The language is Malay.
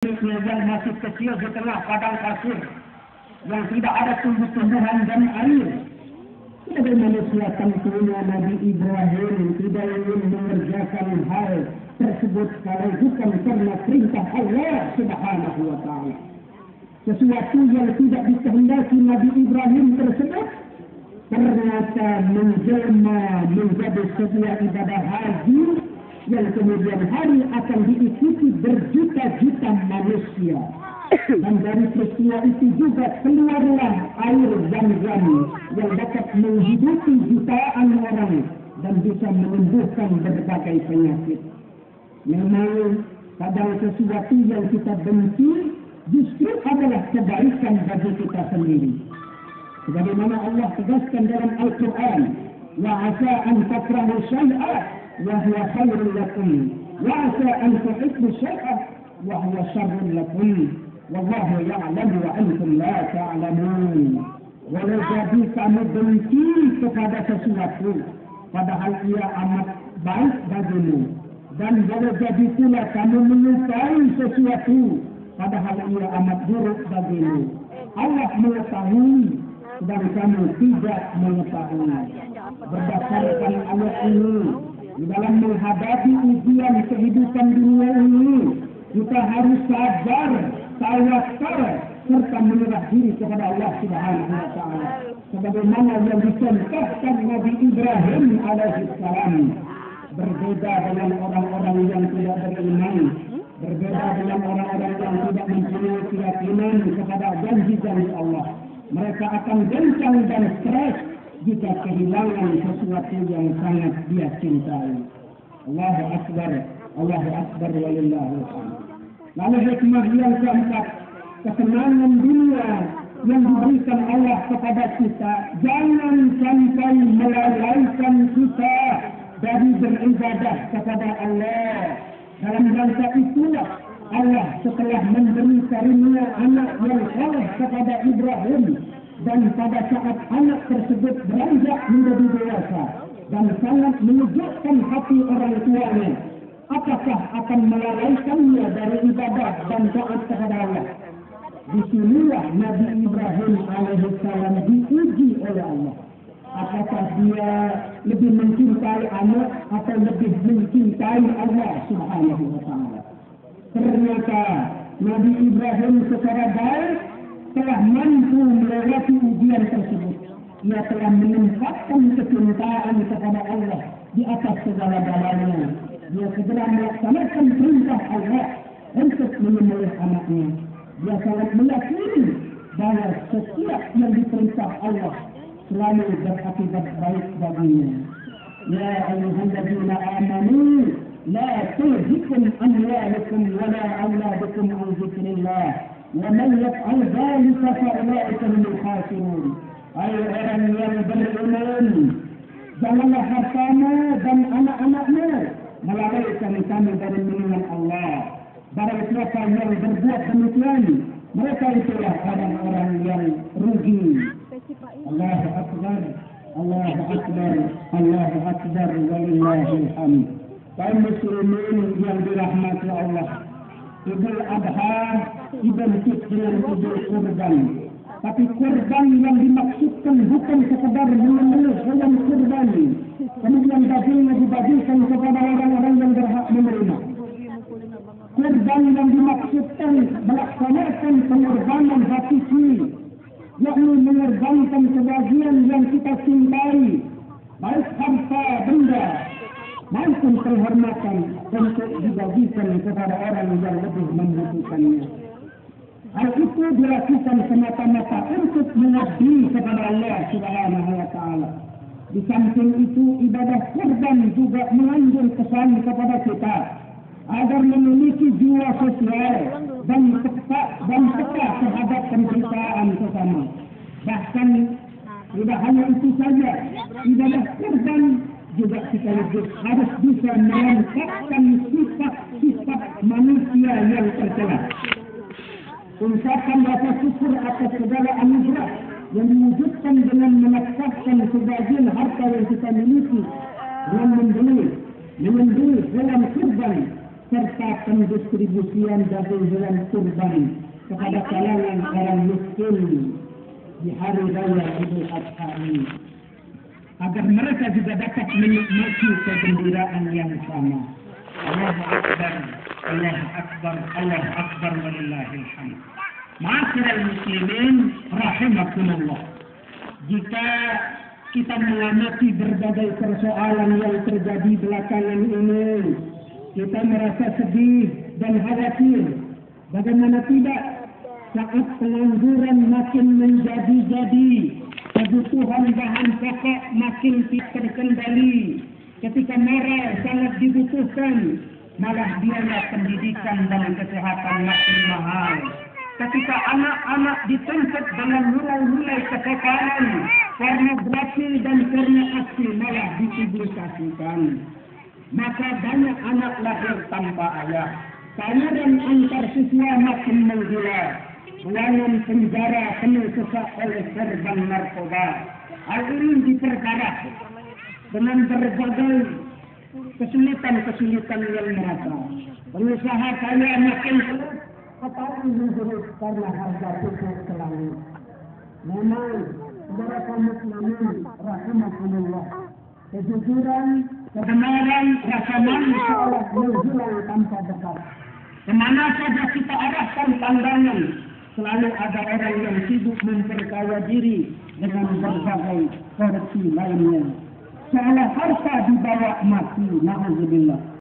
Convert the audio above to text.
yang masih kecil di tengah padang pasir yang tidak ada tumbuh-tumbuhan dan air. Sebagai manusia tentunya Nabi Ibrahim tidak ingin mengerjakan hal tersebut kalau bukan karena perintah Allah Subhanahu wa Ta'ala. Sesuatu yang tidak dikehendaki Nabi Ibrahim tersebut ternyata menjelma menjadi sebuah ibadah haji yang kemudian hari akan diikuti berjuta-juta manusia. Dan dari peristiwa itu juga keluarlah air Zam-Zam yang dapat menghidupi jutaan orang dan bisa menyembuhkan berbagai penyakit. Memang kadang sesuatu yang kita benci justru adalah kebaikan bagi kita sendiri. Sebagaimana Allah tegaskan dalam Al-Quran, wa asa an takrahu syai'an wa huwa khairun lakum wa asa an tuhibbu syai'an wa huwa syarrun lakum wallahu ya'lamu wa antum la ta'lamun. Walau jadi kamu benci kepada sesuatu padahal ia amat baik bagimu, dan walau jadi pula kamu menyukai sesuatu padahal ia amat buruk bagimu, Allah mengetahui dan kamu tidak mengetahui. Berdasarkan ayat ini, di dalam menghadapi ujian kehidupan dunia ini, kita harus sabar, tawakal, serta menyerah diri kepada Allah Subhanahu wa Ta'ala. Sebagaimana yang dicontohkan Nabi Ibrahim alaihissalam. Berbeda dengan orang-orang yang tidak beriman, berbeda dengan orang-orang yang tidak mempunyai keyakinan kepada janji-janji Allah. Mereka akan gencang dan stres jika kehilangan sesuatu yang sangat dia cintai. Allahu Akbar, Allahu Akbar walillahil hamd. Lalu hikmah yang keempat, kesenangan dunia yang diberikan Allah kepada kita jangan sampai melalaikan kita dari beribadah kepada Allah. Dalam rangka itulah Allah setelah memberi karunia anak yang saleh kepada Ibrahim, dan pada saat anak tersebut beranjak menjadi dewasa dan sangat menyejukkan hati orang tuanya, apakah akan melalaikannya dari ibadah dan taat kepada Allah? Disinilah Nabi Ibrahim alaihissalam diuji oleh Allah. Apakah dia lebih mencintai anak atau lebih mencintai Allah Subhanahu wa Ta'ala? Ternyata Nabi Ibrahim secara baik telah mampu melewati ujian tersebut. Ia telah menempatkan kecintaan kepada Allah di atas segala-galanya. Dia segera melaksanakan perintah Allah untuk menyembelih anaknya. Dia sangat meyakini bahwa setiap yang diperintah Allah selalu berakibat baik baginya. Ya ayyuhalladzina amanu la tulhikum amwalukum wala auladukum an dzikrillah wa man yaf'al dhalika fa ulaika humul khasirun. Hai orang yang beriman, janganlah hartamu dan anak-anakmu melalaikan kamu dari mengingat Allah. Barang siapa yang berbuat demikian, mereka itulah orang-orang yang rugi. Allahu Akbar, Allahu Akbar, Allahu Akbar, walillahil hamd. Kaum muslimin yang dirahmati Allah, Idul Adha identik dengan Idul Kurban. Tapi kurban yang dimaksudkan bukan sekedar menyembelih hewan kurban, kemudian dagingnya dibagikan kepada orang-orang yang berhak menerima. Kurban yang dimaksudkan melaksanakan pengorbanan hakiki, yakni mengorbankan sebagian yang kita cintai, baik harta benda maupun penghormatan, untuk dibagikan kepada orang yang lebih membutuhkannya. Hal itu dilakukan semata-mata untuk mengabdi kepada Allah Subhanahu wa Ta'ala. Di samping itu, ibadah kurban juga mengandung pesan kepada kita agar memiliki jiwa sosial dan peka terhadap penderitaan sesama. Bahkan tidak hanya itu saja, ibadah kurban juga sekaligus harus bisa melengkapkan sifat-sifat manusia yang tercela. Ucapan rasa syukur atas segala anugerah yang diwujudkan dengan menafkahkan sebagian harta yang kita miliki dengan membeli hewan kurban serta pendistribusian daging hewan kurban kepada kalangan orang miskin di hari raya Idul Adha ini, agar mereka juga dapat menikmati kegembiraan yang sama. Allahu Akbar, Allahu Akbar, Allahu Akbar, walillahil hamd. Ma'asyiral muslimin rahimakumullah. Jika kita mengamati berbagai persoalan yang terjadi belakangan ini, kita merasa sedih dan khawatir. Bagaimana tidak, saat pengangguran makin menjadi-jadi, kebutuhan bahan pokok makin tidak terkendali, ketika moral sangat dibutuhkan, malah biaya pendidikan dan kesehatan makin mahal. Ketika anak-anak dituntut dengan nilai-nilai kesopanan, pornografi dan pornografi malah dipublikasikan, maka banyak anak lahir tanpa ayah. Tawuran antar siswa makin menggila. Ruangan penjara penuh sesak oleh korban narkoba. Hal ini diperparah dengan berbagai kesulitan-kesulitan yang merata. Pengusaha kaya makin sulit, petani menjerit karena harga pupuk selalu. Memang, saudara kaum muslimin rahimakumullah, kejujuran, kebenaran, rasa malu seolah menghilang tanpa bekas. Kemana saja kita arahkan pandangan, selalu ada orang yang sibuk memperkaya diri dengan berbagai korupsi lainnya. Seolah harta dibawa mati, na'udzubillah.